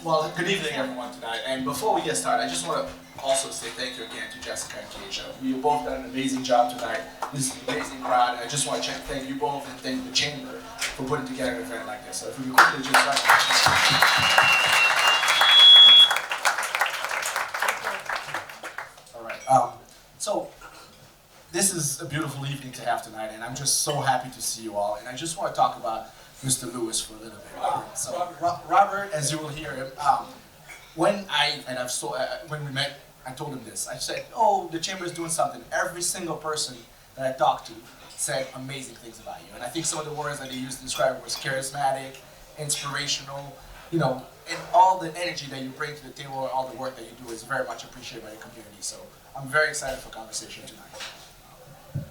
Well, good evening, everyone, tonight. And before we get started, I just want to also say thank you again to Jessica and Keisha. You both done an amazing job tonight. This is an amazing crowd, and I just want to thank you both and thank the Chamber for putting together an event like this. So if we could quickly just All right. So this is a beautiful evening to have tonight, and I'm just so happy to see you all. And I just want to talk about Mr. Lewis for a little bit. Robert, as you will hear him, when we met, I told him this. I said, "Oh, the Chamber is doing something." Every single person that I talked to said amazing things about you, and I think some of the words that they used to describe it was charismatic, inspirational, and all the energy that you bring to the table and all the work that you do is very much appreciated by the community. So I'm very excited for conversation tonight.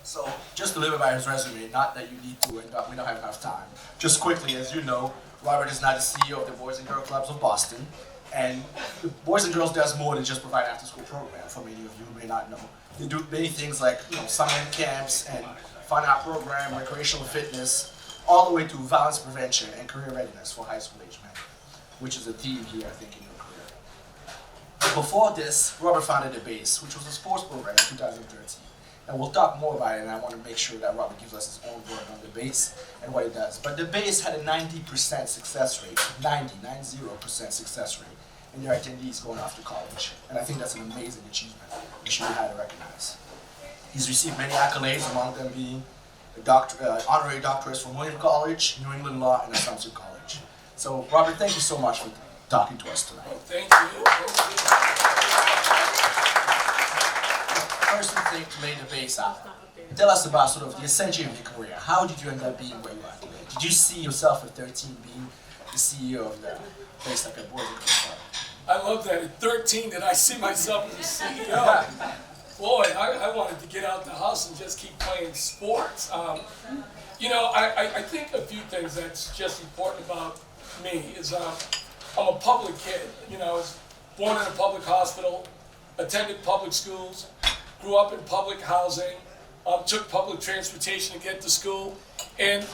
So, just a little bit about his resume, not that you need to, and we don't have enough time. Just quickly, as you know, Robert is now the CEO of the Boys and Girls Clubs of Boston, and the Boys and Girls does more than just provide after-school program, for many of you who may not know. They do many things like summer camps and fun art program, recreational fitness, all the way to violence prevention and career readiness for high school age men, which is a theme here, I think, in your career. Before this, Robert founded the BASE, which was a sports program in 2013. And we'll talk more about it, and I want to make sure that Robert gives us his own word on the BASE and what it does. But the BASE had a 90% success rate, 90% success rate in their attendees going off to college. And I think that's an amazing achievement. We should be highly recognized. He's received many accolades, among them being honorary doctorates from Williams College, New England Law, and Assumption College. So, Robert, thank you so much for talking to us tonight. Well, thank you. First thing to lay the base out. Tell us about sort of the ascension of your career. How did you end up being where you are today? Did you see yourself at 13 being the CEO of the place like a Boys and Girls Club? I love that. At 13, did I see myself as a CEO? Boy, I wanted to get out the house and just keep playing sports. I think a few things that's just important about me is I'm a public kid. I was born in a public hospital, attended public schools, grew up in public housing, took public transportation to get to school, and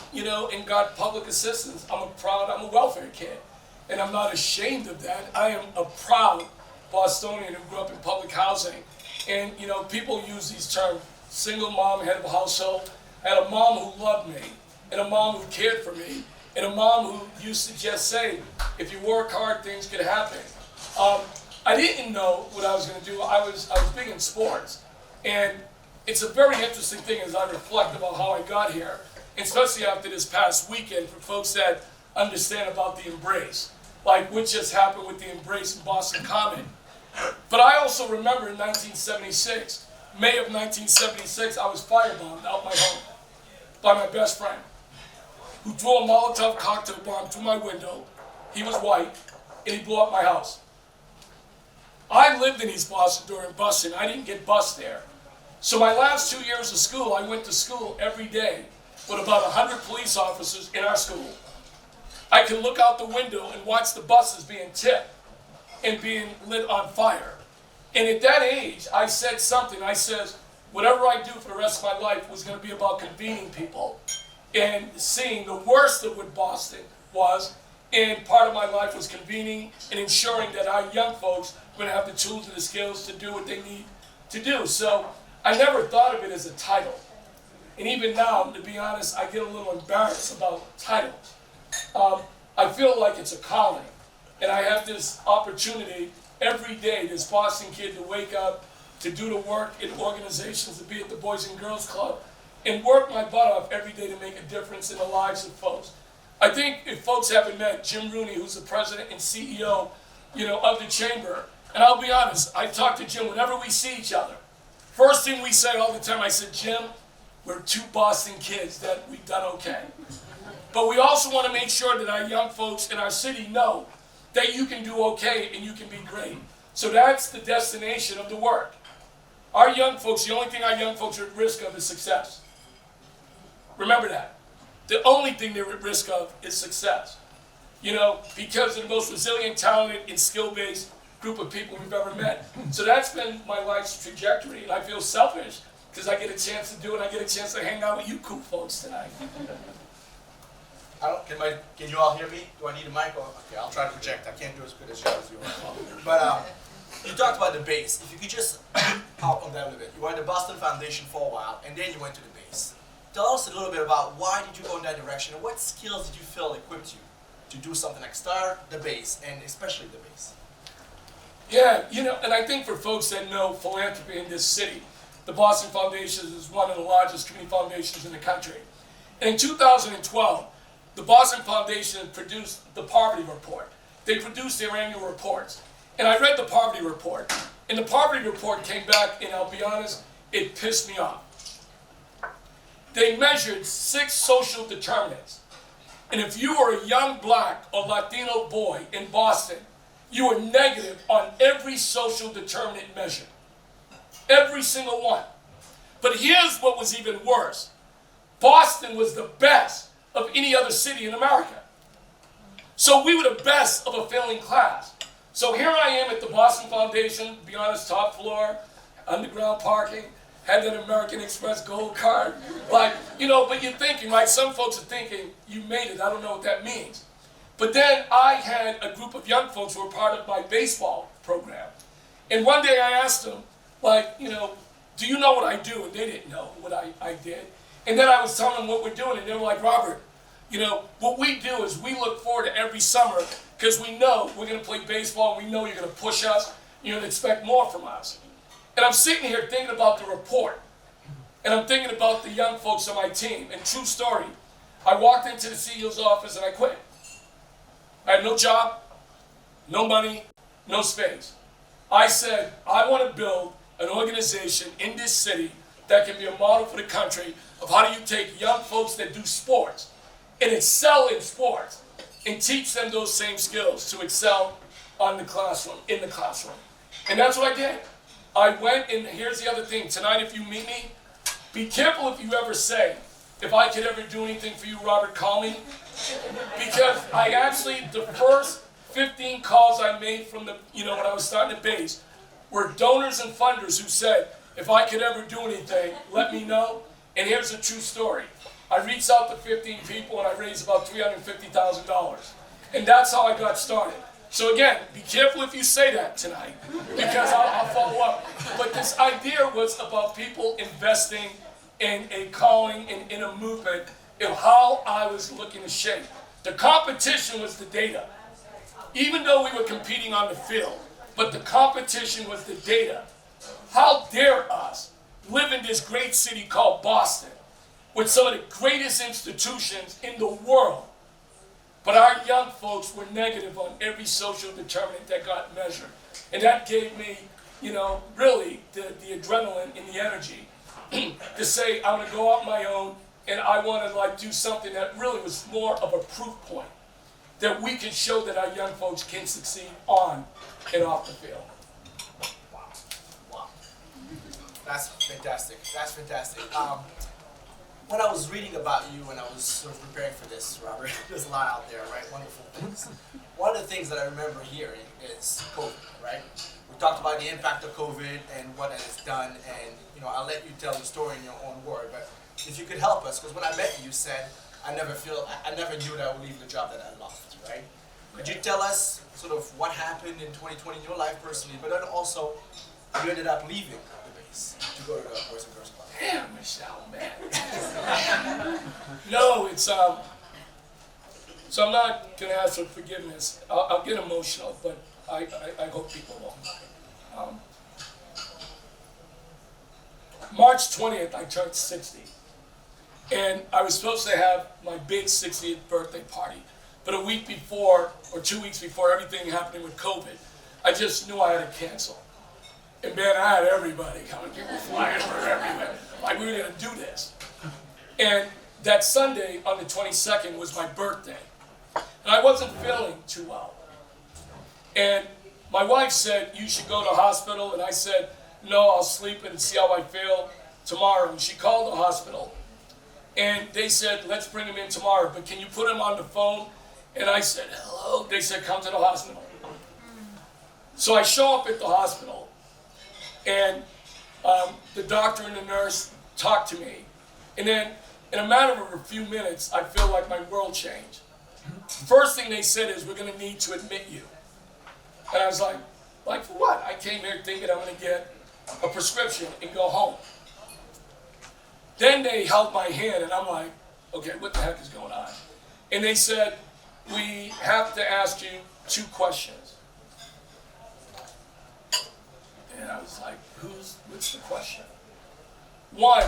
got public assistance. I'm a welfare kid, and I'm not ashamed of that. I am a proud Bostonian who grew up in public housing. And people use these terms: single mom, head of a household. I had a mom who loved me, and a mom who cared for me, and a mom who used to just say, if you work hard, things could happen. I didn't know what I was going to do. I was big in sports. And it's a very interesting thing as I reflect about how I got here, especially after this past weekend, for folks that understand about the Embrace, like what just happened with the Embrace in Boston Common. But I also remember in 1976, May of 1976, I was firebombed out my home by my best friend, who threw a Molotov cocktail bomb through my window. He was white, and he blew up my house. I lived in East Boston during busing. I didn't get bused there. So my last 2 years of school, I went to school every day with about 100 police officers in our school. I could look out the window and watch the buses being tipped and being lit on fire. And at that age, I said something. I said, whatever I do for the rest of my life was going to be about convening people and seeing the worst of what Boston was. And part of my life was convening and ensuring that our young folks were going to have the tools and the skills to do what they need to do. So I never thought of it as a title. And even now, to be honest, I get a little embarrassed about titles. I feel like it's a calling. And I have this opportunity every day, this Boston kid, to wake up, to do the work in organizations, to be at the Boys and Girls Club, and work my butt off every day to make a difference in the lives of folks. I think if folks haven't met Jim Rooney, who's the president and CEO, of the Chamber, and I'll be honest, I talk to Jim whenever we see each other. First thing we say all the time, I said, Jim, we're two Boston kids that we've done okay. But we also want to make sure that our young folks in our city know that you can do okay and you can be great. So that's the destination of the work. Our young folks, the only thing our young folks are at risk of is success. Remember that. The only thing they're at risk of is success. Because they're the most resilient, talented, and skill-based group of people we've ever met. So that's been my life's trajectory, and I feel selfish because I get a chance to do it. I get a chance to hang out with you cool folks tonight. Can you all hear me? Do I need a mic? Okay, I'll try to project. I can't do as good as you. But you talked about the base. If you could just out on that a little bit. You were at the Boston Foundation for a while, and then you went to the base. Tell us a little bit about why did you go in that direction, and what skills did you feel equipped you to do something like start the base, and especially the base? Yeah, and I think for folks that know philanthropy in this city, the Boston Foundation is one of the largest community foundations in the country. And in 2012, the Boston Foundation produced the poverty report. They produced their annual reports. And I read the poverty report. And the poverty report came back, and I'll be honest, it pissed me off. They measured 6 social determinants. And if you were a young black or Latino boy in Boston, you were negative on every social determinant measure. Every single one. But here's what was even worse. Boston was the best of any other city in America. So we were the best of a failing class. So here I am at the Boston Foundation, to be honest, top floor, underground parking, had that American Express gold card. Like, but you're thinking, right? Some folks are thinking, you made it. I don't know what that means. But then I had a group of young folks who were part of my baseball program. And one day I asked them, do you know what I do? And they didn't know what I did. And then I was telling them what we're doing, and they were like, Robert, what we do is we look forward to every summer because we know we're going to play baseball, and we know you're going to push us, you're going to expect more from us. And I'm sitting here thinking about the report, and I'm thinking about the young folks on my team. And true story, I walked into the CEO's office and I quit. I had no job, no money, no space. I said, I want to build an organization in this city that can be a model for the country of how do you take young folks that do sports and excel in sports and teach them those same skills to excel in the classroom. And that's what I did. I went, and here's the other thing. Tonight, if you meet me, be careful if you ever say, if I could ever do anything for you, Robert, call me. Because I actually, the first 15 calls I made from when I was starting the base were donors and funders who said, if I could ever do anything, let me know. And here's a true story. I reached out to 15 people and I raised about $350,000. And that's how I got started. So again, be careful if you say that tonight, because I'll follow up. But this idea was about people investing in a calling and in a movement of how I was looking to shape. The competition was the data. Even though we were competing on the field, but the competition was the data. How dare us live in this great city called Boston with some of the greatest institutions in the world, but our young folks were negative on every social determinant that got measured. And that gave me, really the adrenaline and the energy to say, I'm gonna go out my own, and I want to do something that really was more of a proof point that we can show that our young folks can succeed on and off the field. Wow. That's fantastic. That's fantastic. When I was reading about you and I was sort of preparing for this, Robert, there's a lot out there, right? Wonderful things. One of the things that I remember hearing is COVID, right? We talked about the impact of COVID and what it has done, and I'll let you tell the story in your own word. But if you could help us, because when I met you, you said I never knew that I would leave the job that I loved, right? Could you tell us sort of what happened in 2020 in your life personally, but then also you ended up leaving the base to go to the Boys and Girls Club? Damn, Michelle, man. No, it's so I'm not gonna ask for forgiveness. I'll get emotional, but I hope people won't. March 20th, I turned 60. And I was supposed to have my big 60th birthday party. But a week before, or 2 weeks before everything happening with COVID, I just knew I had to cancel. And man, I had everybody coming, people flying from everywhere. Like we were gonna do this. And that Sunday on the 22nd was my birthday. And I wasn't feeling too well. And my wife said, you should go to the hospital. And I said, no, I'll sleep and see how I feel tomorrow. And she called the hospital. And they said, let's bring him in tomorrow, but can you put him on the phone? And I said, hello. They said, come to the hospital. So I show up at the hospital, and the doctor and the nurse talk to me. And then in a matter of a few minutes, I feel like my world changed. First thing they said is, we're going to need to admit you. And I was like, Like for what? I came here thinking I'm going to get a prescription and go home. Then they held my hand and I'm like, okay, what the heck is going on? And they said, we have to ask you 2 questions. And I was like, what's the question? 1,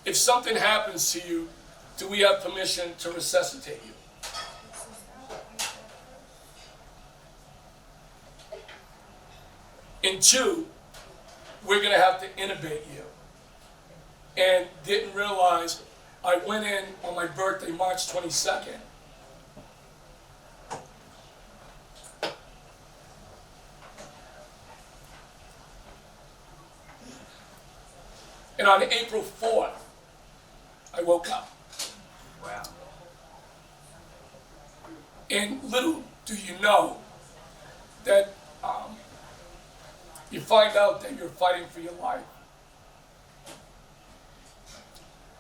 if something happens to you, do we have permission to resuscitate you? And 2, we're going to have to intubate you. And didn't realize I went in on my birthday, March 22nd. And on April 4th, I woke up. Wow. And little do you know that you find out that you're fighting for your life.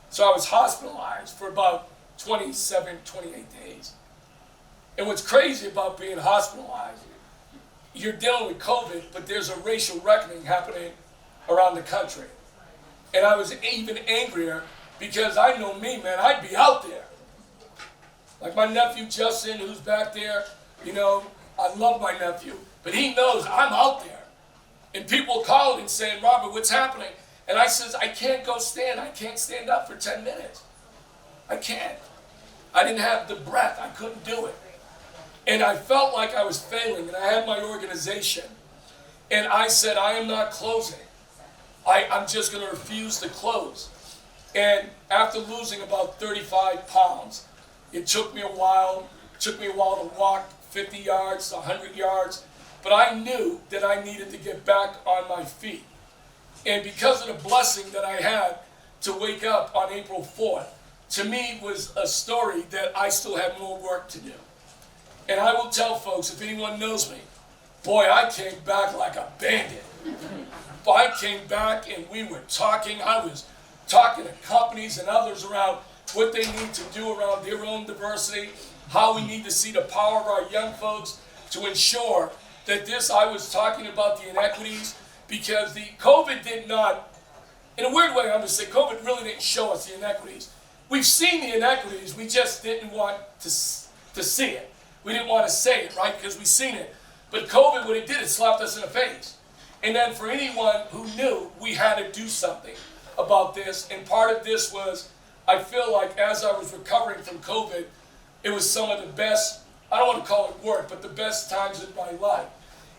So I was hospitalized for about 27, 28 days. And what's crazy about being hospitalized, you're dealing with COVID, but there's a racial reckoning happening around the country. And I was even angrier because I know me, man, I'd be out there. Like my nephew Justin, who's back there, you know, I love my nephew, but he knows I'm out there. And people calling and saying, Robert, what's happening? And I says, I can't go stand. I can't stand up for 10 minutes. I can't. I didn't have the breath. I couldn't do it. And I felt like I was failing, and I had my organization. And I said, I am not closing. I'm just going to refuse to close. And after losing about 35 pounds, it took me a while. It took me a while to walk 50 yards, 100 yards. But I knew that I needed to get back on my feet. And because of the blessing that I had to wake up on April 4th, to me was a story that I still have more work to do. And I will tell folks, if anyone knows me, boy, I came back like a bandit. I came back and we were talking. I was talking to companies and others around what they need to do around their own diversity, how we need to see the power of our young folks to ensure that I was talking about the inequities, because the COVID did not, in a weird way, I'm going to say COVID really didn't show us the inequities. We've seen the inequities, we just didn't want to see it. We didn't want to say it, right, because we've seen it. But COVID, what it did, it slapped us in the face. And then for anyone who knew, we had to do something about this. And part of this was, I feel like as I was recovering from COVID, it was some of the best, I don't want to call it work, but the best times in my life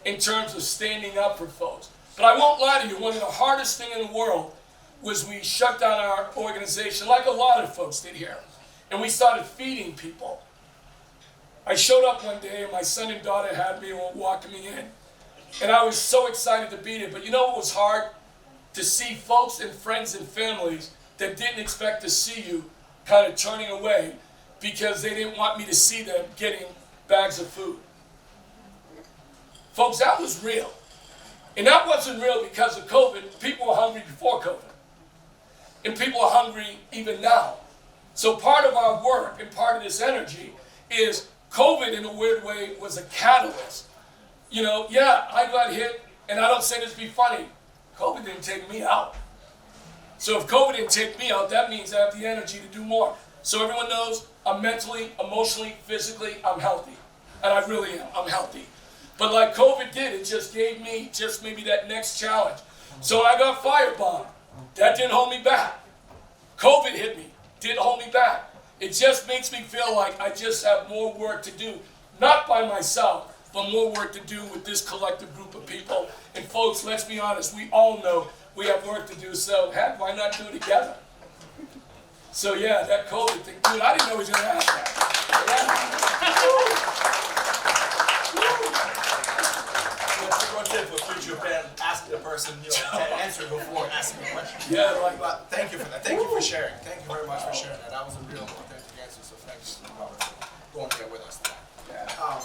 in terms of standing up for folks. But I won't lie to you, one of the hardest things in the world was we shut down our organization, like a lot of folks did here, and we started feeding people. I showed up one day and my son and daughter had me and were walking me in. And I was so excited to be there. But you know what was hard? To see folks and friends and families that didn't expect to see you kind of turning away because they didn't want me to see them getting bags of food. Folks, that was real. And that wasn't real because of COVID. People were hungry before COVID. And people are hungry even now. So part of our work and part of this energy is COVID, in a weird way, was a catalyst. You know, yeah, I got hit, and I don't say this to be funny. COVID didn't take me out. So if COVID didn't take me out, that means I have the energy to do more. So everyone knows I'm mentally, emotionally, physically, I'm healthy. And I really am. I'm healthy. But like COVID did, it just gave me just maybe that next challenge. So I got firebombed. That didn't hold me back. COVID hit me. Didn't hold me back. It just makes me feel like I just have more work to do. Not by myself, but more work to do with this collective group of people. And folks, let's be honest, we all know we have work to do, so heck, why not do it together? So yeah, that COVID thing, dude, I didn't know he was going to ask that. One tip for future plan, ask the person, answer before asking the question. Yeah, like, But thank you for that. Thank you for sharing. Thank you very much for sharing that. That was a real authentic answer, so thanks for going there with us today. yeah.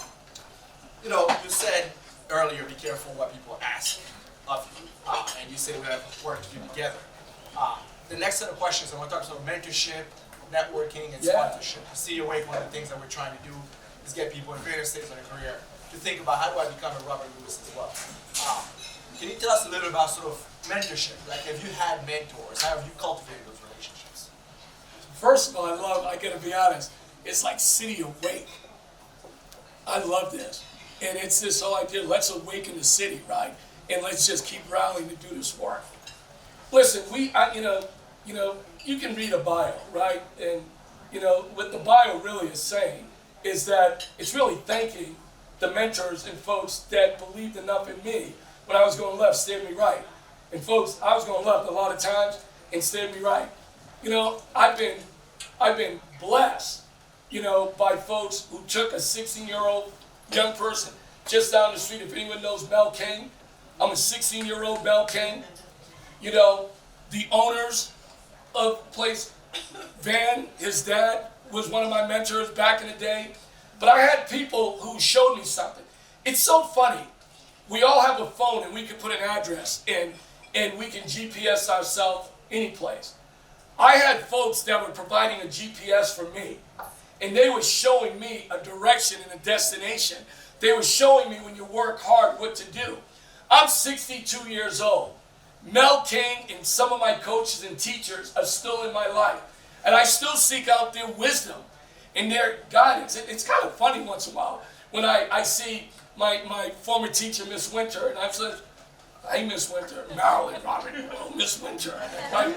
You know, you said earlier, be careful what people ask of you, and you said we have work to do together. The next set of questions, I want to talk about mentorship, networking, and Yeah. sponsorship. See Awake, one of the things that we're trying to do is get people in various stages of their career to think about how do I become a Robert Lewis as well. Can you tell us a little bit about sort of mentorship? Like, have you had mentors? How have you cultivated those relationships? First of all, I gotta be honest, it's like City Awake. I love this. And it's this whole idea, let's awaken the city, right? And let's just keep rallying to do this work. Listen, you can read a bio, right? And, what the bio really is saying is that it's really thanking the mentors and folks that believed enough in me when I was going left, steered me right. And folks, I was going left a lot of times and steered me right. I've been blessed, by folks who took a 16-year-old young person just down the street. If anyone knows Mel King, I'm a 16-year-old Mel King. The owners of place, Van, his dad, was one of my mentors back in the day. But I had people who showed me something. It's so funny. We all have a phone and we can put an address in and we can GPS ourselves any place. I had folks that were providing a GPS for me, and they were showing me a direction and a destination. They were showing me when you work hard what to do. I'm 62 years old. Mel King and some of my coaches and teachers are still in my life, and I still seek out their wisdom and their guidance. It's kind of funny once in a while when I see my former teacher, Miss Winter, and I've said, hey, Miss Winter, Marilyn, Robert, oh, Miss Winter, right?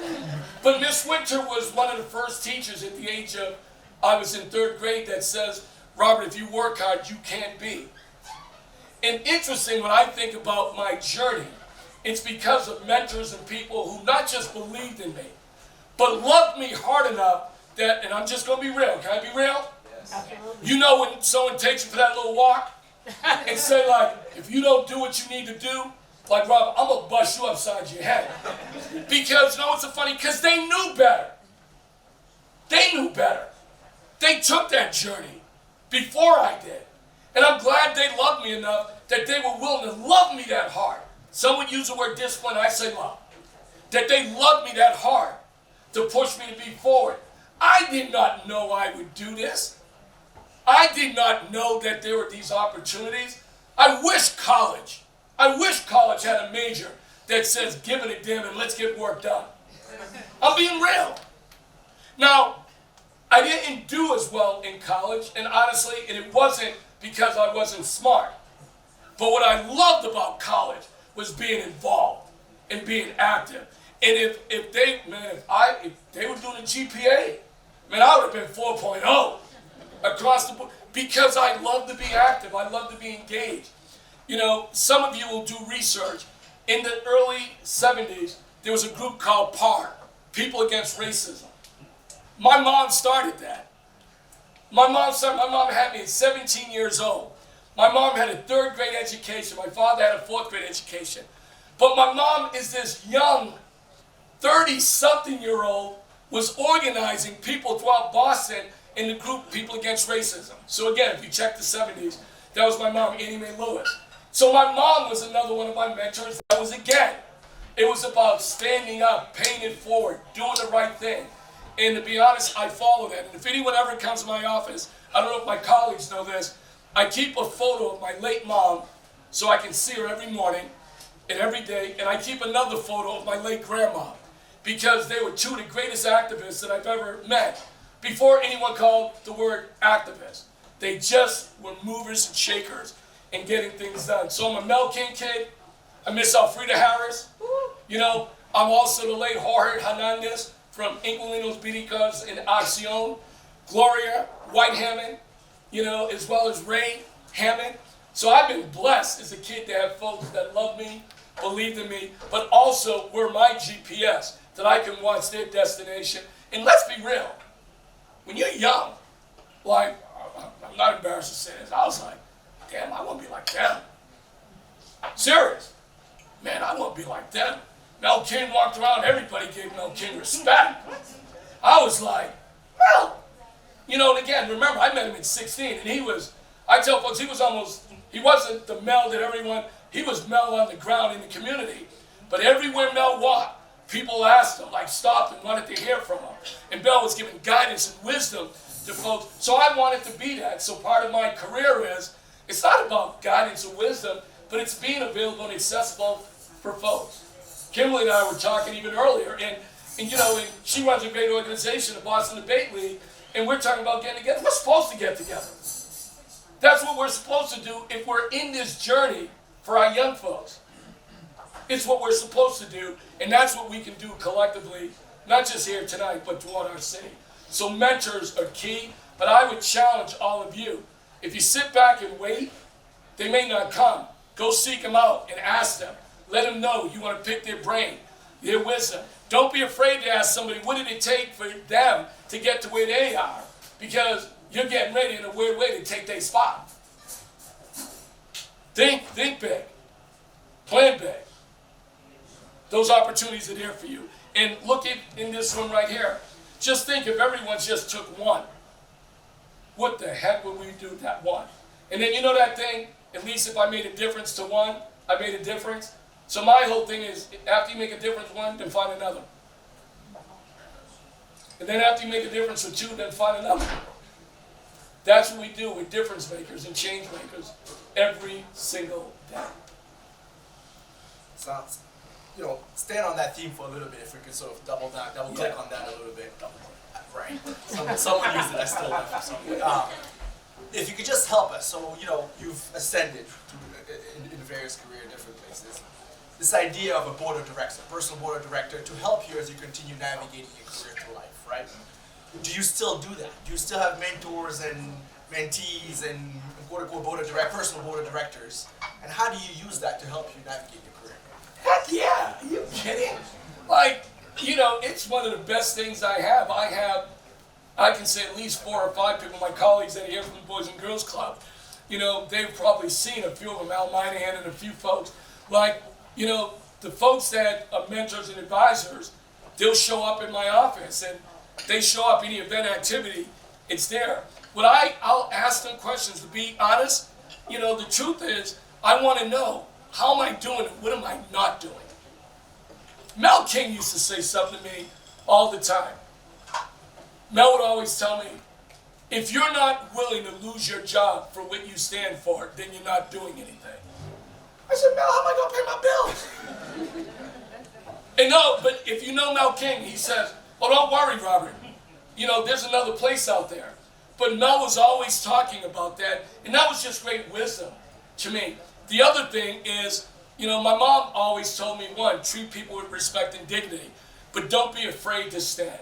But Miss Winter was one of the first teachers at the age of, I was in 3rd grade, that says, Robert, if you work hard, you can be. And interesting, when I think about my journey, it's because of mentors and people who not just believed in me, but loved me hard enough that, and I'm just going to be real. Can I be real? Yes. Absolutely. When someone takes you for that little walk and say, like, if you don't do what you need to do, like, Rob, I'm going to bust you upside your head. Because, what's so funny? Because they knew better. They knew better. They took that journey before I did. And I'm glad they loved me enough that they were willing to love me that hard. Some would use the word discipline, I say love. That they loved me that hard to push me to be forward. I did not know I would do this. I did not know that there were these opportunities. I wish college had a major that says give it a damn and let's get work done. I'm being real. Now, I didn't do as well in college, and honestly, it wasn't because I wasn't smart. But what I loved about college was being involved and being active. And if they were doing a GPA, I would have been 4.0 across the board because I love to be active. I love to be engaged. Some of you will do research. In the early 70s, there was a group called PAR, People Against Racism. My mom started that. My mom had me at 17 years old. My mom had a 3rd grade education. My father had a 4th grade education. But my mom is this young 30-something-year-old was organizing people throughout Boston in the group People Against Racism. So again, if you check the 70s, that was my mom, Annie Mae Lewis. So my mom was another one of my mentors. That was, again, it was about standing up, paying it forward, doing the right thing. And to be honest, I follow that. And if anyone ever comes to my office, I don't know if my colleagues know this, I keep a photo of my late mom so I can see her every morning and every day. And I keep another photo of my late grandma because they were two of the greatest activists that I've ever met before anyone called the word activist. They just were movers and shakers and getting things done. So I'm a Mel King kid. I miss Alfreda Harris. I'm also the late Jorge Hernandez from Inquilinos Bíblicos and Acción. Gloria White Hammond, as well as Ray Hammond. So I've been blessed as a kid to have folks that love me, believed in me, but also were my GPS, that I can watch their destination. And let's be real, when you're young, like, I'm not embarrassed to say this, I was like, damn, I want to be like them. Serious. Man, I want to be like them. Mel King walked around, everybody gave Mel King respect. I was like, well, and again, remember, I met him at 16, and I tell folks, he wasn't the Mel that everyone, he was Mel on the ground in the community. But everywhere Mel walked, people asked him, stopped and wanted to hear from him. And Mel was giving guidance and wisdom to folks. So I wanted to be that. So part of my career is It's not about guidance or wisdom, but it's being available and accessible for folks. Kimberly and I were talking even earlier, and she runs a great organization, the Boston Debate League, and we're talking about getting together. We're supposed to get together. That's what we're supposed to do if we're in this journey for our young folks. It's what we're supposed to do, and that's what we can do collectively, not just here tonight, but throughout our city. So mentors are key, but I would challenge all of you. If you sit back and wait, they may not come. Go seek them out and ask them. Let them know you want to pick their brain, their wisdom. Don't be afraid to ask somebody, what did it take for them to get to where they are? Because you're getting ready in a weird way to take their spot. Think big. Plan big. Those opportunities are there for you. And look in this room right here. Just think if everyone just took one. What the heck would we do that one? And then you know that thing, at least if I made a difference to one, I made a difference. So my whole thing is, after you make a difference one, then find another. And then after you make a difference with two, then find another. That's what we do with difference makers and change makers every single day. Sounds, stand on that theme for a little bit, if we could sort of double click on that a little bit. Right. Someone used it, I stole that from someone. If you could just help us, so, you've ascended in various career, different places. This idea of a board of directors, a personal board of director, to help you as you continue navigating your career through life, right? Do you still do that? Do you still have mentors and mentees and quote-unquote personal board of directors? And how do you use that to help you navigate your career? Heck yeah! Are you kidding? It's one of the best things I have. I can say at least 4 or 5 people, my colleagues that are here from the Boys and Girls Club, they've probably seen a few of them, Al Minahan and a few folks. The folks that are mentors and advisors, they'll show up in my office and they show up any event activity, it's there. I'll ask them questions. To be honest, the truth is, I want to know, how am I doing and what am I not doing? Mel King used to say something to me all the time. Mel would always tell me, if you're not willing to lose your job for what you stand for, then you're not doing anything. I said, Mel, how am I going to pay my bills? And no, but if you know Mel King, he says, well, don't worry, Robert. There's another place out there. But Mel was always talking about that, and that was just great wisdom to me. The other thing is, my mom always told me, one, treat people with respect and dignity, but don't be afraid to stand.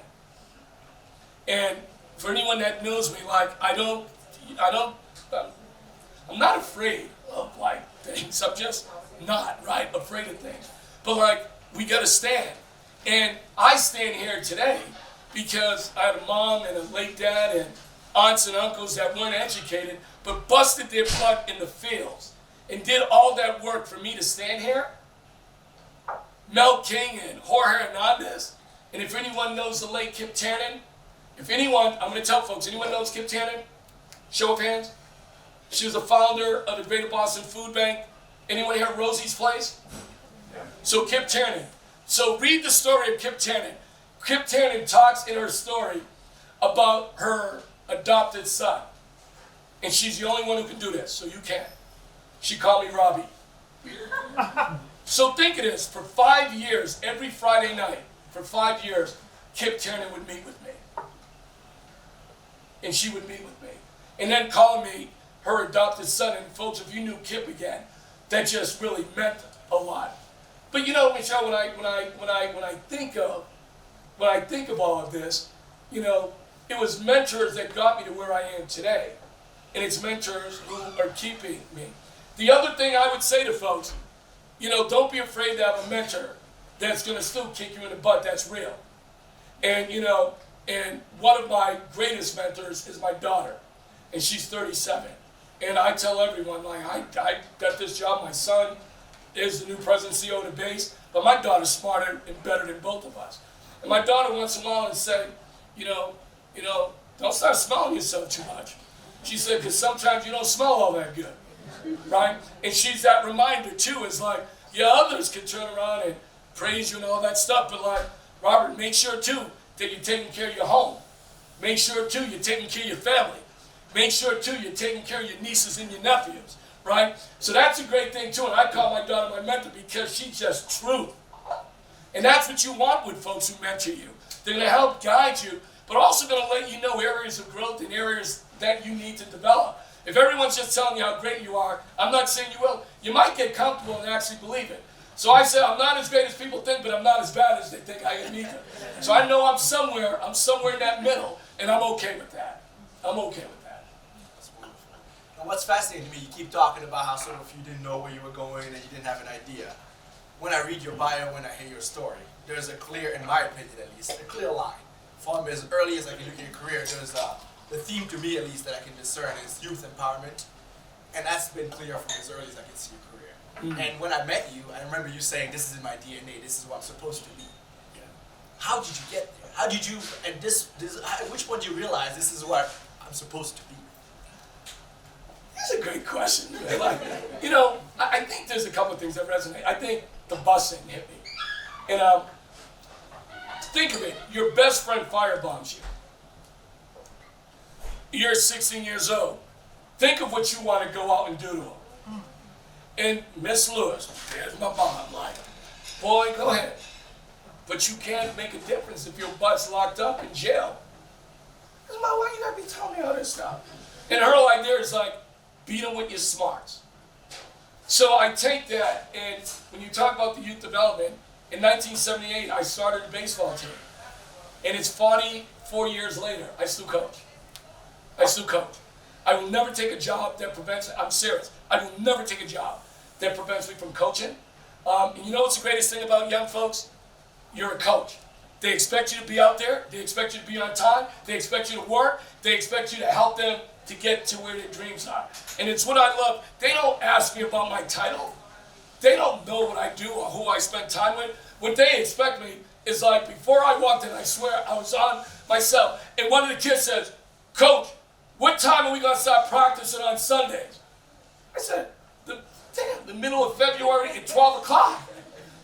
And for anyone that knows me, I'm not afraid of things. I'm just not, right, afraid of things. But we got to stand. And I stand here today because I had a mom and a late dad and aunts and uncles that weren't educated, but busted their butt in the fields and did all that work for me to stand here. Mel King and Jorge Hernandez, and if anyone knows the late Kip Tannen, I'm going to tell folks, anyone knows Kip Tannen? Show of hands. She was the founder of the Greater Boston Food Bank. Anyone here at Rosie's Place? So Kip Tannen. So read the story of Kip Tannen. Kip Tannen talks in her story about her adopted son. And she's the only one who can do this, so you can. She called me Robbie. So think of this, for 5 years, every Friday night, for 5 years, Kip Tannen would meet with me. And she would meet with me. And then call me her adopted son. And folks, if you knew Kip again, that just really meant a lot. But Michelle, when I think of all of this, it was mentors that got me to where I am today. And it's mentors who are keeping me. The other thing I would say to folks, don't be afraid to have a mentor that's going to still kick you in the butt. That's real. And, and one of my greatest mentors is my daughter. And she's 37. And I tell everyone, I got this job. My son is the new president CEO of the base. But my daughter's smarter and better than both of us. And my daughter once in a while would say, don't start smelling yourself too much. She said, because sometimes you don't smell all that good. Right? And she's that reminder too, is others can turn around and praise you and all that stuff, but Robert, make sure too that you're taking care of your home. Make sure too you're taking care of your family. Make sure, too, you're taking care of your nieces and your nephews, right? So that's a great thing, too, and I call my daughter my mentor because she's just truth. And that's what you want with folks who mentor you. They're going to help guide you, but also going to let you know areas of growth and areas that you need to develop. If everyone's just telling you how great you are, I'm not saying you will. You might get comfortable and actually believe it. So I said, I'm not as great as people think, but I'm not as bad as they think I am either. So I know I'm somewhere in that middle, and I'm okay with that. I'm okay with that. That's wonderful. And what's fascinating to me, you keep talking about how sort of you didn't know where you were going and you didn't have an idea. When I read your bio, when I hear your story, there's a clear, in my opinion at least, a clear line. From as early as I can look at your career, there's the theme to me at least that I can discern is youth empowerment. And that's been clear from as early as I can see your career. Mm-hmm. And when I met you, I remember you saying, this is in my DNA, this is what I'm supposed to be. Yeah. How did you get there? How did you, and which one did you realize this is what I'm supposed to be? That's a great question. Like, you know, I think there's a couple of things that resonate. I think the busing hit me. And think of it, your bombs friend firebombs you. You're 16 years old. Think of what you want to go out and do to him. And Miss Lewis, there's my mom. I'm like, boy, go ahead. But you can't make a difference if your butt's locked up in jail. Because, Mom, why you gotta be telling me all this stuff? And her whole idea is like, beat them with your smarts. So I take that, and when you talk about the youth development, in 1978, I started a baseball team. And it's 44 years later, I still coach. I will never take a job that prevents, I'm serious, I will never take a job that prevents me from coaching. And you know what's the greatest thing about young folks? You're a coach. They expect you to be out there, they expect you to be on time, they expect you to work, they expect you to help them to get to where their dreams are. And it's what I love. They don't ask me about my title. They don't know what I do or who I spend time with. What they expect me is like, before I walked in, I swear, I was on myself, and one of the kids says, Coach, what time are we going to start practicing on Sundays? I said, the middle of February at 12 o'clock.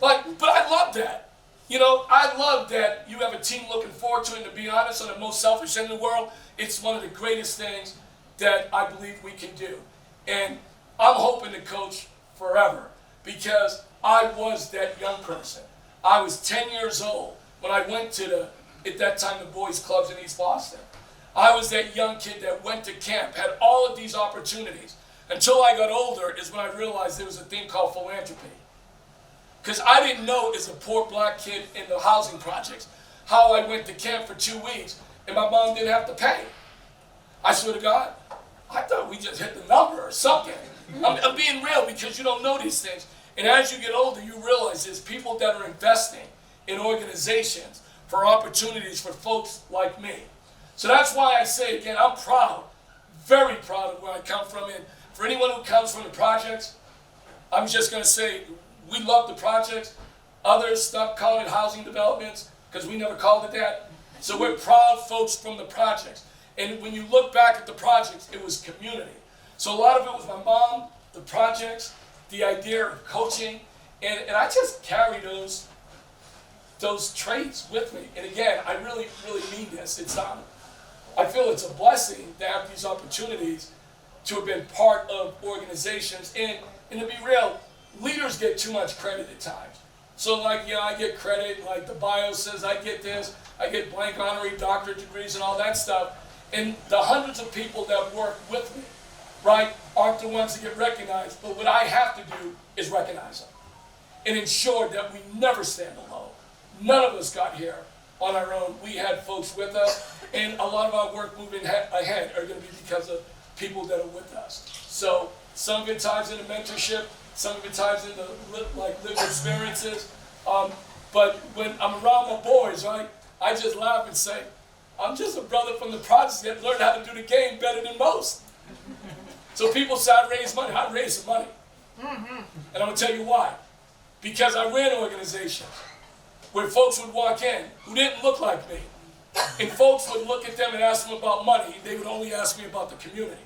Like, but I love that. You know, I love that you have a team looking forward to it, and to be honest, on the most selfish end of the world, it's one of the greatest things that I believe we can do. And I'm hoping to coach forever, because I was that young person. I was 10 years old when I went to at that time, the boys' clubs in East Boston. I was that young kid that went to camp, had all of these opportunities. Until I got older is when I realized there was a thing called philanthropy. Because I didn't know, as a poor black kid in the housing projects, how I went to camp for 2 weeks and my mom didn't have to pay. I swear to God, I thought we just hit the number or something. I'm being real, because you don't know these things. And as you get older, you realize there's people that are investing in organizations for opportunities for folks like me. So that's why I say again, I'm proud, very proud of where I come from. And for anyone who comes from the projects, I'm just going to say, we love the projects. Others stopped calling it housing developments because we never called it that. So we're proud folks from the projects. And when you look back at the projects, it was community. So a lot of it was my mom, the projects, the idea of coaching, and I just carry those traits with me. And again, I really, really mean this. I feel it's a blessing to have these opportunities to have been part of organizations. And to be real, leaders get too much credit at times. So like, yeah, I get credit, like the bio says I get this, I get blank honorary doctorate degrees and all that stuff. And the hundreds of people that work with me, right, aren't the ones that get recognized. But what I have to do is recognize them and ensure that we never stand alone. None of us got here on our own. We had folks with us, and a lot of our work moving ahead are going to be because of people that are with us. So some of it ties into mentorship, some of it ties into lived experiences. But when I'm around my boys, right, I just laugh and say, I'm just a brother from the projects that learned how to do the game better than most. So people say I raise money. I raise the money. And I'm going to tell you why. Because I ran organizations where folks would walk in who didn't look like me. And folks would look at them and ask them about money. They would only ask me about the community.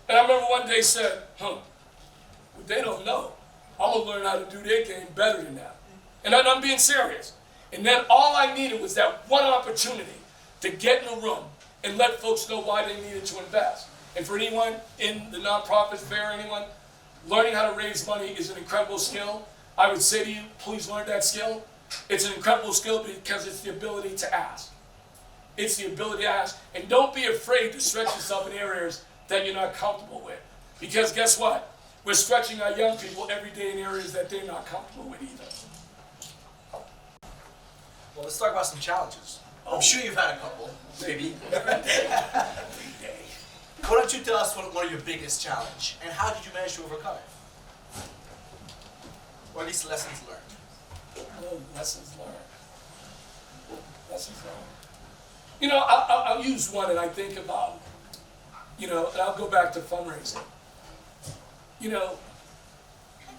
And I remember one day said, well, they don't know. I'm going to learn how to do their game better than that. And I'm being serious. And then all I needed was that one opportunity to get in the room and let folks know why they needed to invest. And for anyone in the nonprofit fair, anyone, learning how to raise money is an incredible skill. I would say to you, please learn that skill. It's an incredible skill because it's the ability to ask. It's the ability to ask. And don't be afraid to stretch yourself in areas that you're not comfortable with. Because guess what? We're stretching our young people every day in areas that they're not comfortable with either. Well, let's talk about some challenges. I'm sure you've had a couple, maybe. Every day. Why don't you tell us one of your biggest challenge, and how did you manage to overcome it? Or at least lessons learned. Oh, lessons learned. Lessons learned. You know, I'll use one that I think about, you know, and I'll go back to fundraising. You know,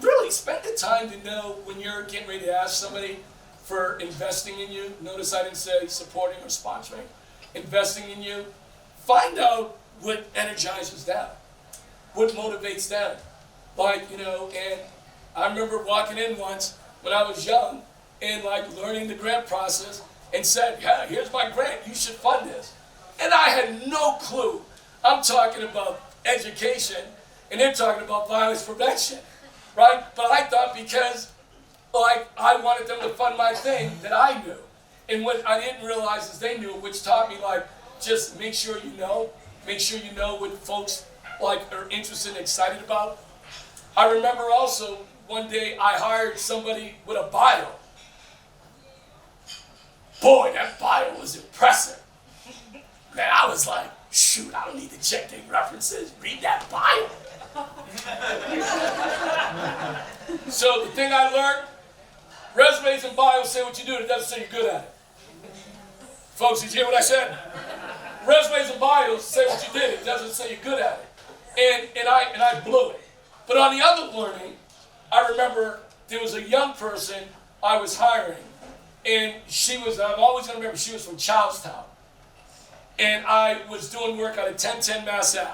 really spend the time to know when you're getting ready to ask somebody for investing in you. Notice I didn't say supporting or sponsoring. Investing in you. Find out what energizes them, what motivates them. Like, you know, and I remember walking in once when I was young and like learning the grant process and said, yeah, here's my grant, you should fund this. And I had no clue. I'm talking about education and they're talking about violence prevention, right? But I thought because like I wanted them to fund my thing that I knew. And what I didn't realize is they knew, which taught me like, just make sure you know what folks like are interested and excited about. I remember also one day I hired somebody with a bio. Boy, that bio was impressive. Man, I was like, shoot, I don't need to check their references, read that bio. So the thing I learned, resumes and bios say what you do, it doesn't say you're good at it. Folks, did you hear what I said? Resumes and bios say what you did, it doesn't say you're good at it. And I blew it. But on the other learning, I remember there was a young person I was hiring, and she was, I'm always going to remember, she was from Charlestown. And I was doing work on a 1010 Mass Ave.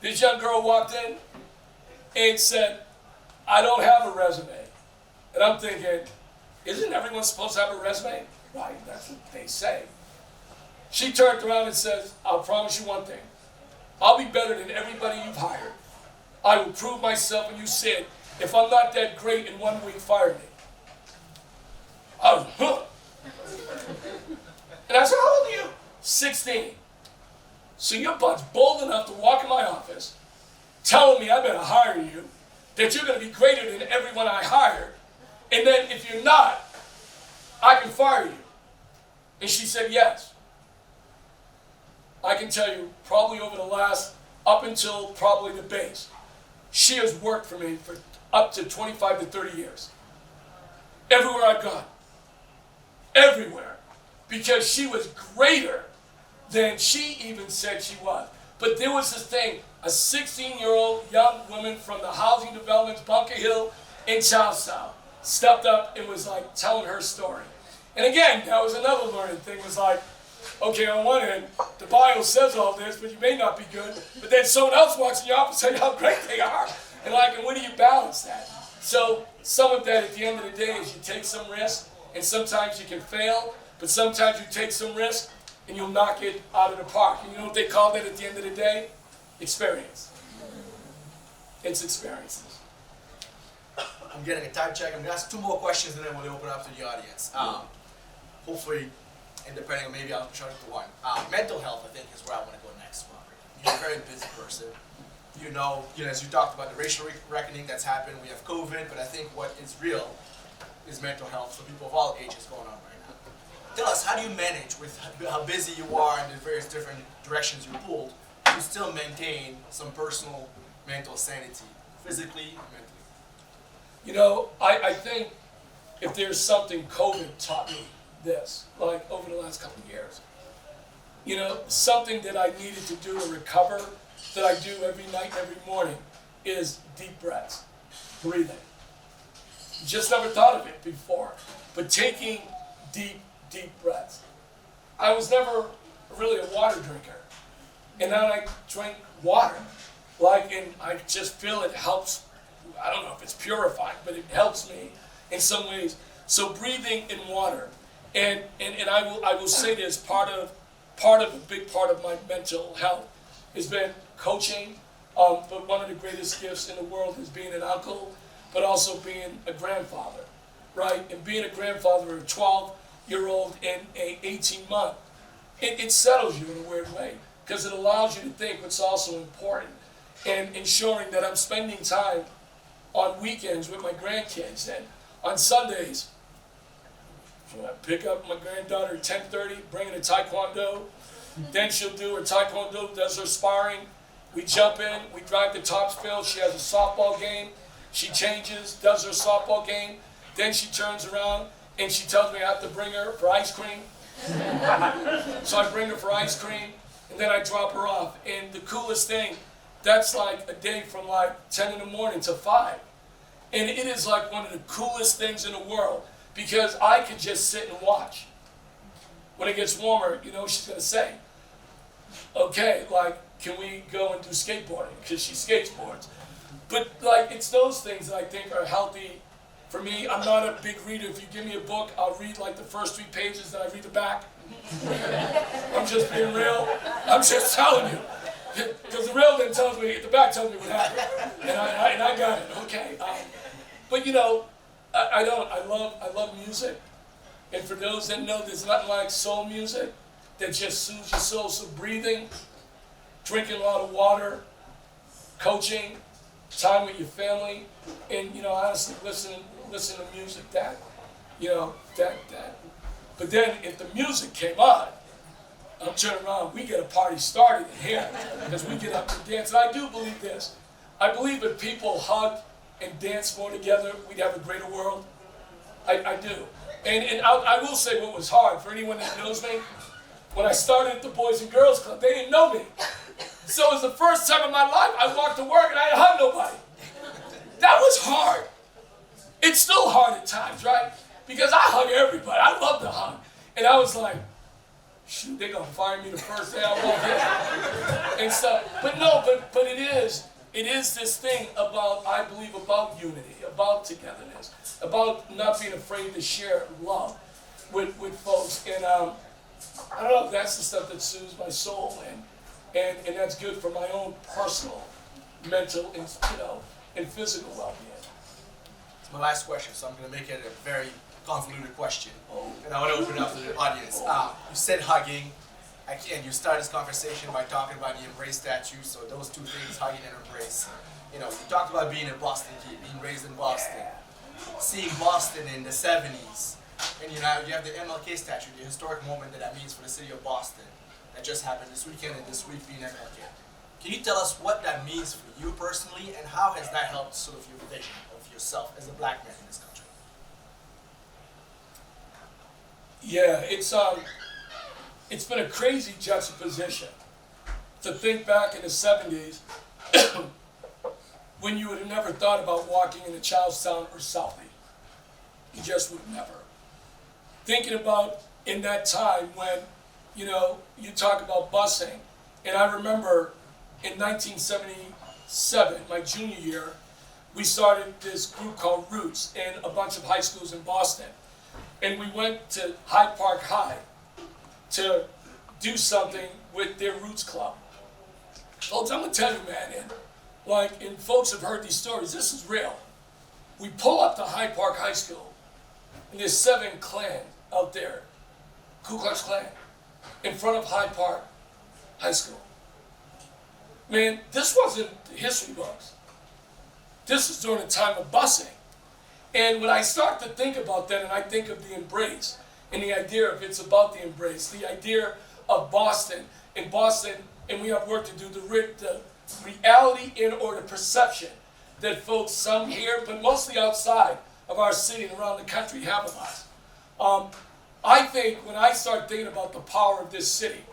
This young girl walked in and said, I don't have a resume. And I'm thinking, isn't everyone supposed to have a resume? Right, that's what they say. She turned around and says, I'll promise you one thing. I'll be better than everybody you've hired. I will prove myself, and you said, if I'm not that great in 1 week, fire me. I was, huh. And I said, how old are you? 16. So your butt's bold enough to walk in my office, telling me I better hire you, that you're going to be greater than everyone I hired, and then if you're not, I can fire you. And she said, yes. I can tell you, probably over the last, up until probably the base, she has worked for me for up to 25 to 30 years. Everywhere I've gone. Everywhere. Because she was greater than she even said she was. But there was this thing, a 16-year-old young woman from the housing developments, Bunker Hill in Charlestown, stepped up and was like telling her story. And again, that was another learning thing, was like, okay, on one end, the bio says all this, but you may not be good, but then someone else walks in your office and says how great they are. And like, and where do you balance that? So some of that at the end of the day is you take some risk, and sometimes you can fail, but sometimes you take some risk and you'll knock it out of the park. And you know what they call that at the end of the day? Experience. It's experiences. I'm getting a time check. I'm going to ask 2 more questions and then we'll open up to the audience. Hopefully, and depending on, maybe I'll shut it to one. Mental health, I think, is where I want to go next, Robert. You're a very busy person. You know, as you talked about the racial reckoning that's happened, we have COVID, but I think what is real is mental health for people of all ages going on right now. Tell us, how do you manage with how busy you are and the various different directions you pulled to still maintain some personal mental sanity, physically, mentally? You know, I think if there's something COVID taught me this, like over the last couple of years, you know, something that I needed to do to recover, that I do every night, every morning, is deep breaths, breathing. Just never thought of it before, but taking deep breaths. I was never really a water drinker, and now I drink water, like, and I just feel it helps. I don't know if it's purifying, but it helps me in some ways. So breathing in water, and I will say this, part of a big part of my mental health has been coaching. But one of the greatest gifts in the world is being an uncle, but also being a grandfather, right? And being a grandfather of a 12-year-old and a 18-month, it settles you in a weird way because it allows you to think what's also important and ensuring that I'm spending time on weekends with my grandkids and on Sundays. I pick up my granddaughter at 10:30, bring her to Taekwondo. Then she'll do her Taekwondo, does her sparring. We jump in, we drive to Topsfield. She has a softball game. She changes, does her softball game. Then she turns around and she tells me I have to bring her for ice cream. So I bring her for ice cream and then I drop her off. And the coolest thing, that's like a day from like 10 in the morning to 5. And it is like one of the coolest things in the world because I could just sit and watch. When it gets warmer, you know what she's going to say? Okay, like, can we go and do skateboarding? Because she skateboards. But like, it's those things that I think are healthy for me. I'm not a big reader. If you give me a book, I'll read like the first 3 pages, then I read the back. I'm just being real. I'm just telling you. Because the real then tells me, the back tells me what happened. And I got it, okay. But you know, I love music. And for those that know, there's nothing like soul music that just soothes your soul. So breathing, drinking a lot of water, coaching, time with your family, and you know, honestly, listen to music that. But then if the music came on, I'm turning around, we get a party started in here because we get up and dance. And I do believe this. I believe if people hugged and danced more together, we'd have a greater world. I do. And I will say what was hard for anyone that knows me. When I started at the Boys and Girls Club, they didn't know me. So it was the first time in my life I walked to work and I didn't hug nobody. That was hard. It's still hard at times, right? Because I hug everybody. I love to hug. And I was like, shoot, they're going to fire me the first day I walk in. And stuff. But no, but it is this thing about, I believe, about unity, about togetherness, about not being afraid to share love with folks. And I don't know, that's the stuff that soothes my soul, and that's good for my own personal, mental, and and physical well-being. It's my last question, so I'm going to make it a very convoluted question, and I want to open it up to the audience. You said hugging. You started this conversation by talking about the embrace statue, so those two things, hugging and embrace. You talked about being a Boston kid, being raised in Boston, seeing Boston in the 70s, and you have the MLK statue, the historic moment that means for the city of Boston, that just happened this weekend and this week being MLK. Can you tell us what that means for you personally, and how has that helped sort of your vision of yourself as a black man in this country? Yeah, it's been a crazy juxtaposition to think back in the 70s when you would have never thought about walking into Charlestown or Southie. You just would never. Thinking about in that time when, you talk about busing, and I remember in 1977, my junior year, we started this group called Roots in a bunch of high schools in Boston. And we went to Hyde Park High to do something with their Roots Club. Folks, I'm gonna tell you, man, and folks have heard these stories, this is real. We pull up to Hyde Park High School, and there's 7 Klan out there, Ku Klux Klan, in front of Hyde Park High School. Man, this wasn't history books. This was during the time of busing. And when I start to think about that, and I think of the embrace, and the idea of it's about the embrace, the idea of Boston, and we have work to do, the reality or the perception that folks, some here, but mostly outside of our city and around the country have of us. I think when I start thinking about the power of this city,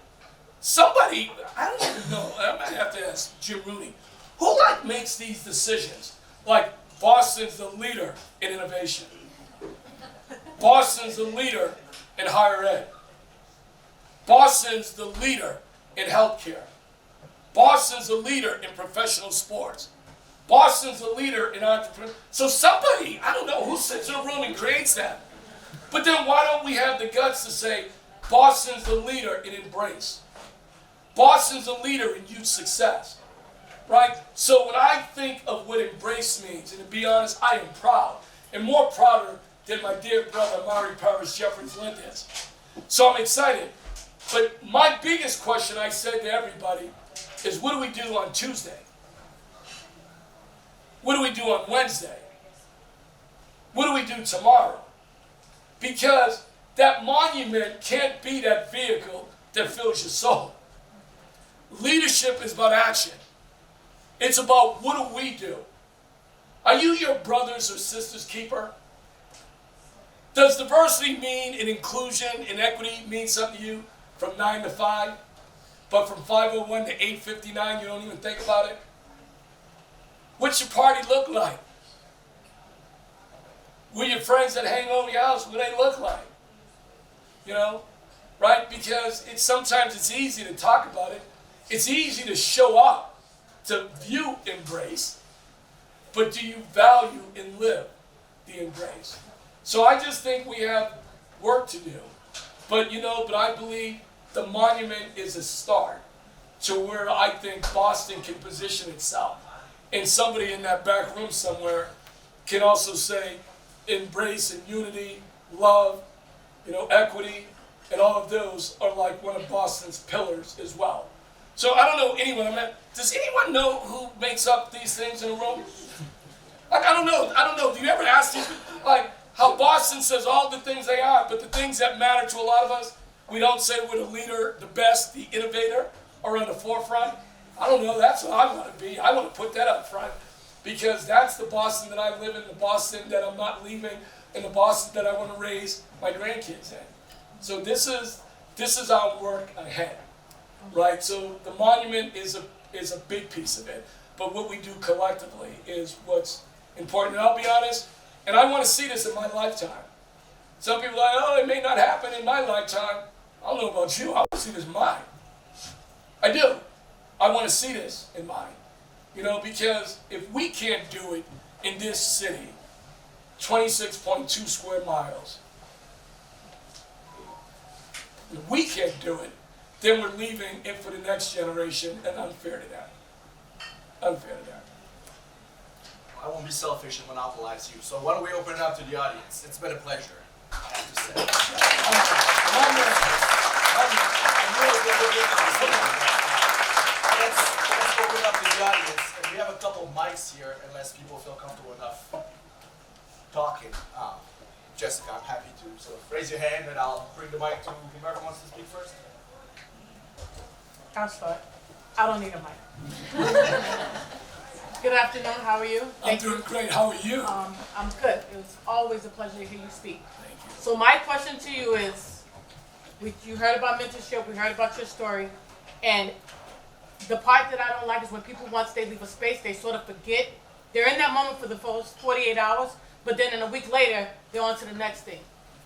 somebody, I don't even know, I might have to ask Jim Rooney, who makes these decisions? Like, Boston's the leader in innovation. Boston's the leader in higher ed. Boston's the leader in healthcare. Boston's the leader in professional sports. Boston's the leader in entrepreneurship. So somebody, I don't know who sits in a room and creates that. But then why don't we have the guts to say, Boston's the leader in Embrace. Boston's the leader in youth success, right? So when I think of what Embrace means, and to be honest, I am proud, and more prouder than my dear brother, Mari Paris Jeffries Lind is. So I'm excited. But my biggest question I said to everybody is, what do we do on Tuesday? What do we do on Wednesday? What do we do tomorrow? Because that monument can't be that vehicle that fills your soul. Leadership is about action. It's about what do we do? Are you your brother's or sister's keeper? Does diversity mean and inclusion and equity mean something to you from 9 to 5? But from 5:01 to 8:59 you don't even think about it? What's your party look like? What your friends that hang over your house, what do they look like? You know, right? Because sometimes it's easy to talk about it. It's easy to show up, to view Embrace, but do you value and live the Embrace? So I just think we have work to do. But I believe the monument is a start to where I think Boston can position itself. And somebody in that back room somewhere can also say Embrace and unity, love, equity, and all of those are like one of Boston's pillars as well. So I don't know anyone. Does anyone know who makes up these things in the room? Like, I don't know. Do you ever ask these people, like, how Boston says all the things they are, but the things that matter to a lot of us, we don't say we're the leader, the best, the innovator, or on the forefront? I don't know. That's what I want to be. I want to put that up front because that's the Boston that I live in, the Boston that I'm not leaving, and the Boston that I want to raise my grandkids in. So this is our work ahead, right? So the monument is a big piece of it, but what we do collectively is what's important. And I'll be honest, and I want to see this in my lifetime. Some people are like, oh, it may not happen in my lifetime. I don't know about you. I want to see this in mine. I do. I want to see this in mine. Because if we can't do it in this city, 26.2 square miles, if we can't do it, then we're leaving it for the next generation, and unfair to that. Unfair to that. I won't be selfish and monopolize you. So why don't we open it up to the audience? It's been a pleasure, I have to say. Let's open up to the audience. And we have a couple mics here, unless people feel comfortable enough talking. Jessica, I'm happy to sort of raise your hand, and I'll bring the mic to whoever wants to speak first. I'll start. I don't need a mic. Good afternoon. How are you? I'm doing great. How are you? I'm good. It was always a pleasure to hear you speak. Thank you. So my question to you is, you heard about mentorship. We heard about your story, and the part that I don't like is when people, once they leave a space, they sort of forget. They're in that moment for the first 48 hours, but then in a week later, they're on to the next thing.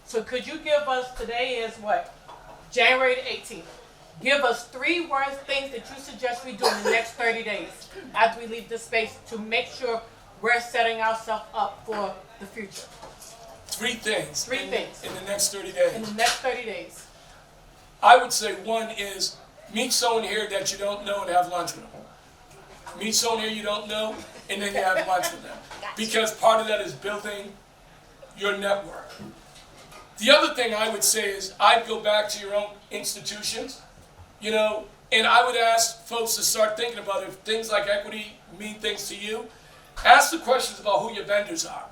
So could you give us, today is what? January the 18th. Give us 3 words, things that you suggest we do in the next 30 days after we leave this space to make sure we're setting ourselves up for the future. 3 things. 3 things. In the next 30 days. In the next 30 days. I would say 1 is meet someone here that you don't know and have lunch with them. Meet someone here you don't know and then you have lunch with them. Because part of that is building your network. The other thing I would say is I'd go back to your own institutions, and I would ask folks to start thinking about if things like equity mean things to you. Ask the questions about who your vendors are,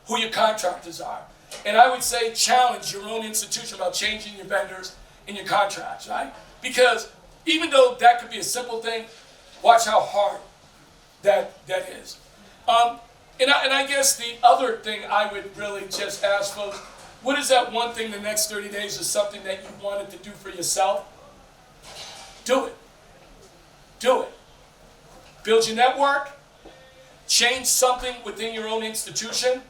who your contractors are. And I would say challenge your own institution about changing your vendors and your contracts, right? Because even though that could be a simple thing, watch how hard that is. And I guess the other thing I would really just ask folks, what is that one thing the next 30 days is something that you wanted to do for yourself? Do it. Do it. Build your network, change something within your own institution,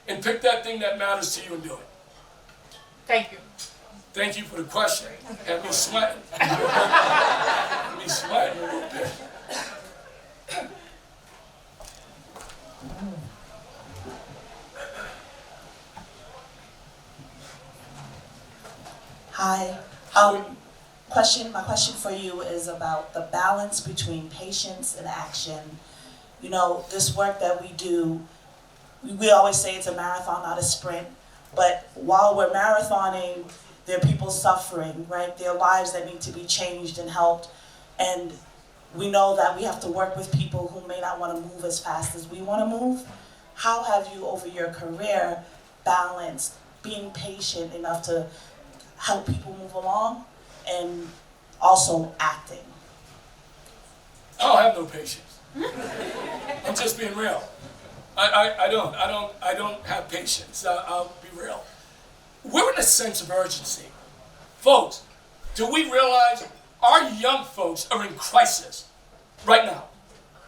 and pick that thing that matters to you and do it. Thank you. Thank you for the question. Had me sweating. Had me sweating a little bit. Hi, My question for you is about the balance between patience and action. You know, this work that we do, we always say it's a marathon, not a sprint. But while we're marathoning, there are people suffering, right? There are lives that need to be changed and helped. And we know that we have to work with people who may not want to move as fast as we want to move. How have you, over your career, balanced being patient enough to help people move along and also acting? I don't have no patience. I'm just being real. I don't have patience. I'll be real. We're in a sense of urgency. Folks, do we realize our young folks are in crisis right now?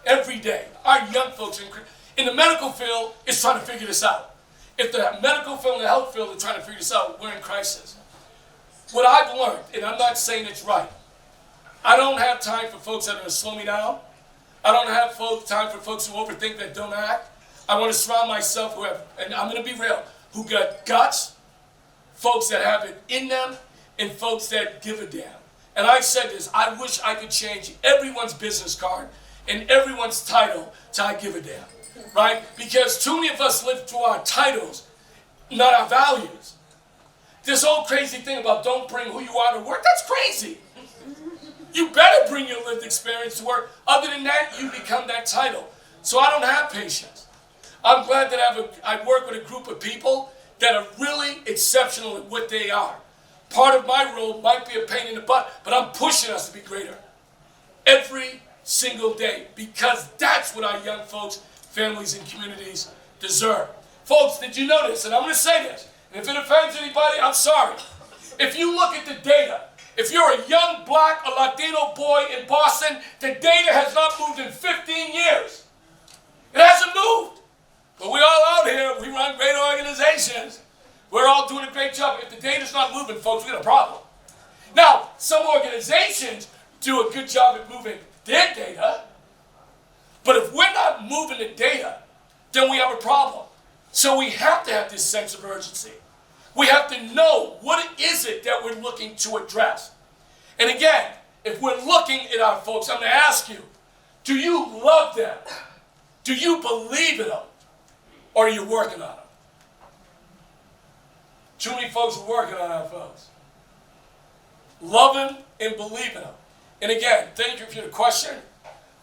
Every day. Our young folks are in the medical field is trying to figure this out. If the medical field and the health field are trying to figure this out, we're in crisis. What I've learned, and I'm not saying it's right, I don't have time for folks that are going to slow me down. I don't have time for folks who overthink that don't act. I want to surround myself with, and I'm going to be real, who got guts, folks that have it in them, and folks that give a damn. And I said this, I wish I could change everyone's business card and everyone's title to I give a damn, right? Because too many of us live through our titles, not our values. This whole crazy thing about don't bring who you are to work, that's crazy. You better bring your lived experience to work. Other than that, you become that title. So I don't have patience. I'm glad that I work with a group of people that are really exceptional at what they are. Part of my role might be a pain in the butt, but I'm pushing us to be greater every single day because that's what our young folks, families, and communities deserve. Folks, did you notice, and I'm going to say this, and if it offends anybody, I'm sorry. If you look at the data, if you're a young black or Latino boy in Boston, the data has not moved in 15 years. It hasn't moved. But we're all out here, we run great organizations. We're all doing a great job. If the data's not moving, folks, we got a problem. Now, some organizations do a good job at moving their data, but if we're not moving the data, then we have a problem. So we have to have this sense of urgency. We have to know what is it that we're looking to address. And again, if we're looking at our folks, I'm going to ask you, do you love them? Do you believe in them? Or are you working on them? Too many folks are working on our folks. Love them and believe in them. And again, thank you for the question.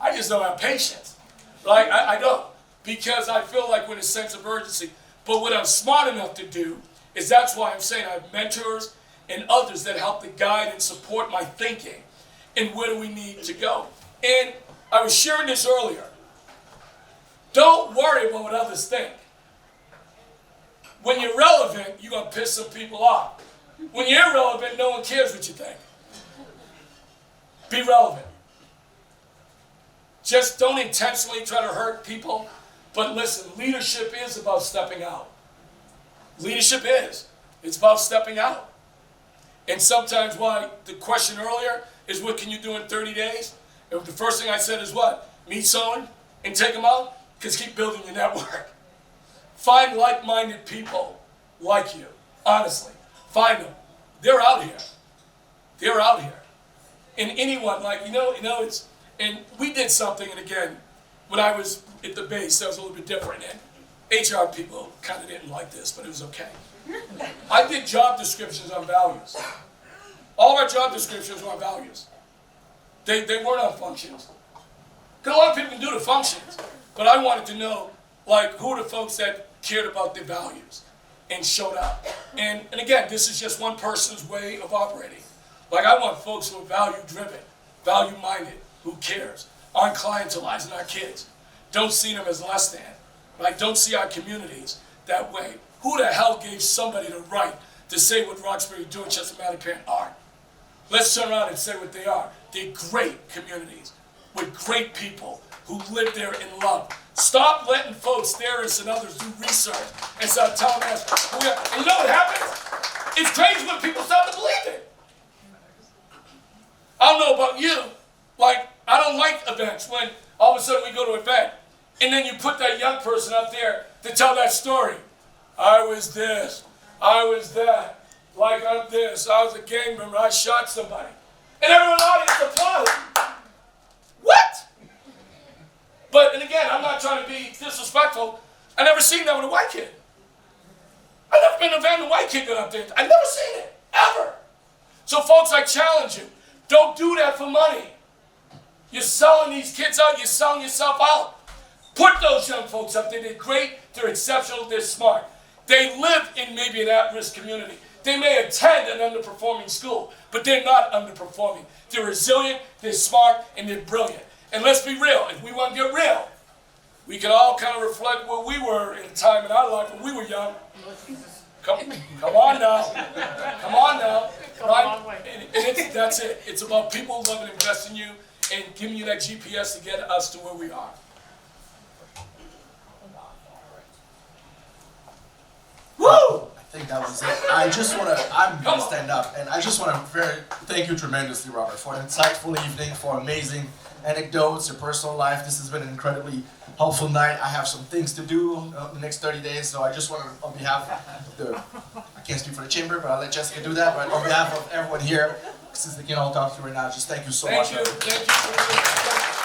I just don't have patience. Right? I don't. Because I feel like we're in a sense of urgency. But what I'm smart enough to do is that's why I'm saying I have mentors and others that help to guide and support my thinking and where do we need to go. And I was sharing this earlier. Don't worry about what others think. When you're relevant, you're going to piss some people off. When you're irrelevant, no one cares what you think. Be relevant. Just don't intentionally try to hurt people. But listen, leadership is about stepping out. Leadership is. It's about stepping out. And sometimes why the question earlier is what can you do in 30 days? And the first thing I said is what? Meet someone and take them out? Because keep building your network. Find like-minded people like you. Honestly. Find them. They're out here. They're out here. And anyone, like, it's, and we did something, and again, when I was at the base, that was a little bit different, and HR people kind of didn't like this, but it was okay. I did job descriptions on values. All of our job descriptions were on values. They weren't on functions. Because a lot of people can do the functions, but I wanted to know, like, who are the folks that cared about their values and showed up. And again, this is just one person's way of operating. Like, I want folks who are value-driven, value-minded, who cares, aren't clientelizing our kids, don't see them as less than, right? Don't see our communities that way. Who the hell gave somebody the right to say what Roxbury, Dorchester, Mattapan are? Let's turn around and say what they are. They're great communities with great people who live there in love. Stop letting folks, theorists and others do research and start telling us who we are. And you know what happens? It's crazy when people start to believe it. I don't know about you. Like, I don't like events when all of a sudden we go to an event and then you put that young person up there to tell that story. I was this, I was that. like on this. I was a gang member. I shot somebody. And everyone in the audience applauded. What? But, and again, I'm not trying to be disrespectful. I never seen that with a white kid. I never been a van white kid got up there. I never seen it, ever. So folks, I challenge you. Don't do that for money. You're selling these kids out. You're selling yourself out. Put those young folks up there. They're great. They're exceptional. They're smart. They live in maybe an at-risk community. They may attend an underperforming school, but they're not underperforming. They're resilient, they're smart, and they're brilliant. And let's be real. If we want to get real, we can all kind of reflect where we were in a time in our life when we were young. Come on now. Come on now. Right? And that's it. It's about people loving and investing in you and giving you that GPS to get us to where we are. Woo! I think that was it. I'm gonna stand up, and I just want to thank you tremendously, Robert, for an insightful evening, for amazing anecdotes, your personal life. This has been an incredibly helpful night. I have some things to do the next 30 days, so I just want to, on behalf of I can't speak for the chamber, but I'll let Jessica do that, but on behalf of everyone here, since they can all talk to you right now, just thank you so much. Thank you. Thank you.